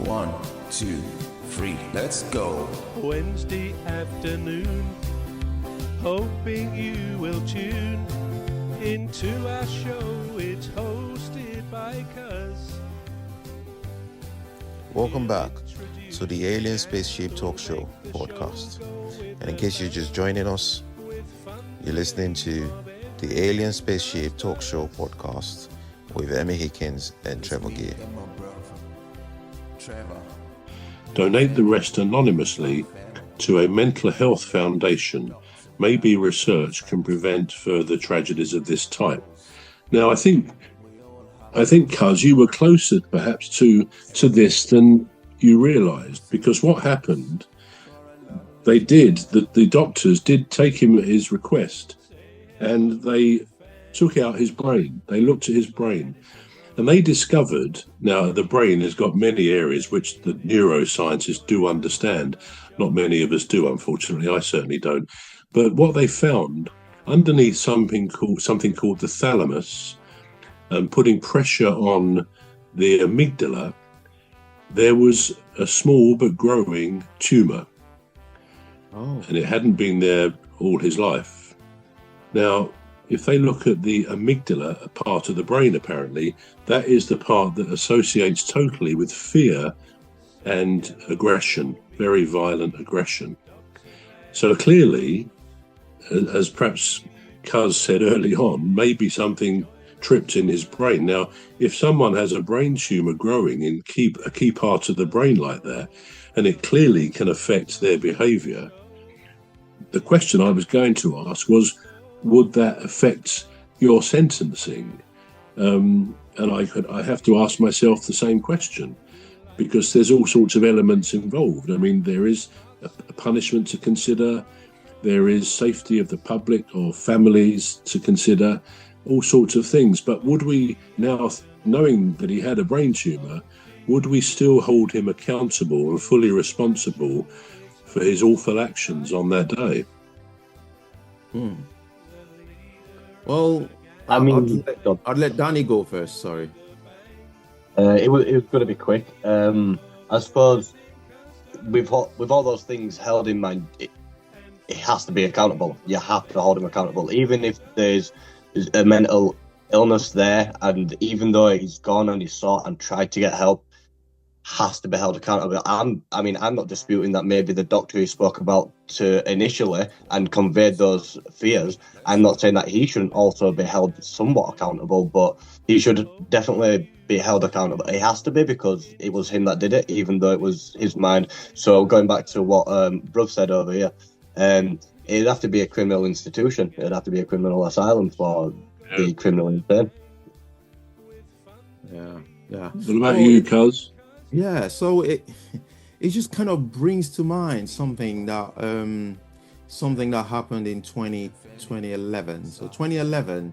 1, 2, 3, let's go. Wednesday afternoon, hoping you will tune into our show. It's hosted by Cuz. Welcome back to the Alien Spaceship Talk Show podcast. And in case you're just joining us, you're listening to the Alien Spaceship Talk Show podcast with Emmy, Hikins and Trevor. Donate the rest anonymously to a mental health foundation. Maybe research can prevent further tragedies of this type. Now, I think, Cuz, you were closer perhaps to this than you realised, because what happened, the doctors did take him at his request, and they took out his brain. They looked at his brain, and they discovered, now the brain has got many areas which the neuroscientists do understand. Not many of us do, unfortunately. I certainly don't. But what they found underneath something called the thalamus, putting pressure on the amygdala, there was a small but growing tumour. Oh. And it hadn't been there all his life. Now, if they look at the amygdala, a part of the brain apparently, that is the part that associates totally with fear and aggression, very violent aggression. So clearly, as perhaps Cuz said early on, maybe something tripped in his brain. Now, if someone has a brain tumour growing in a key part of the brain like that, and it clearly can affect their behaviour, the question I was going to ask was, would that affect your sentencing? And I have to ask myself the same question, because there's all sorts of elements involved. I mean, there is a punishment to consider, there is safety of the public or families to consider, all sorts of things. But would we now, knowing that he had a brain tumour, would we still hold him accountable and fully responsible for his awful actions on that day? Well, I mean, I'd let Danny go first, sorry. it was going to be quick. I suppose with all those things held in mind, it has to be accountable. You have to hold him accountable, even if there's a mental illness there, and even though he's gone and he's sought and tried to get help, has to be held accountable. I'm not disputing that maybe the doctor he spoke about to initially and conveyed those fears. I'm not saying that he shouldn't also be held somewhat accountable, but he should definitely be held accountable. He has to be, because it was him that did it, even though it was his mind. So going back to what Bruv said over here, it'd have to be a criminal institution. It'd have to be a criminal asylum for the criminal insane. Yeah. What about you, Cuz? Yeah, so it just kind of brings to mind something that happened in 2011. So 2011,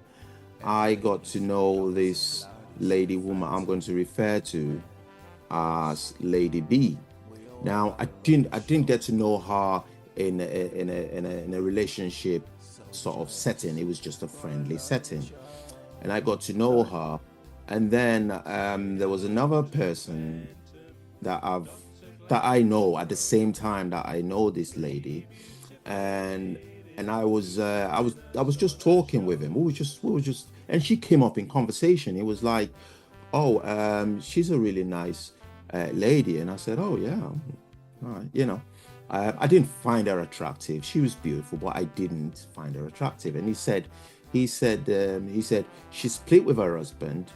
I got to know this woman I'm going to refer to as Lady B. Now, I didn't get to know her in a relationship sort of setting. It was just a friendly setting, and I got to know her. And then there was another person that I know at the same time that I know this lady, and I was just talking with him. We were just, and she came up in conversation. It was like, she's a really nice lady, and I said, oh yeah, all right, I didn't find her attractive. She was beautiful, but I didn't find her attractive. And he said she split with her husband.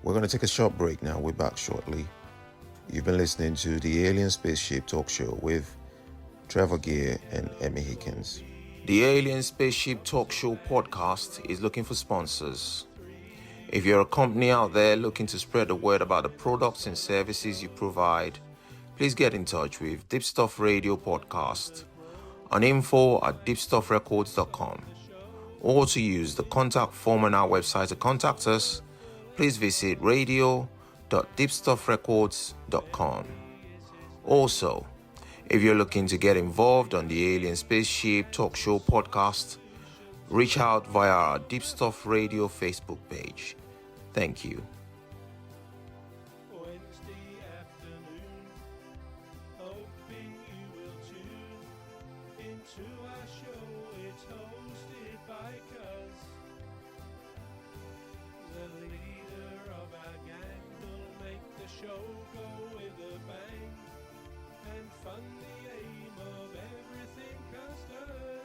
We're going to take a short break now. We're back shortly. You've been listening to the Alien Spaceship Talk Show with Trevor and Emmy Hikins. The Alien Spaceship Talk Show podcast is looking for sponsors. If you're a company out there looking to spread the word about the products and services you provide, please get in touch with Deepstuff Radio Podcast on info@deepstuffrecords.com, or to use the contact form on our website to contact us, please visit radio.deepstuffrecords.com. Also, if you're looking to get involved on the Alien Spaceship Talk Show podcast, reach out via our Deepstuff Radio Facebook page. Thank you. into our show. It's hosted by Cuz, the leader of our gang. Will make the show go with a bang and fund the aim of everything Cuz does.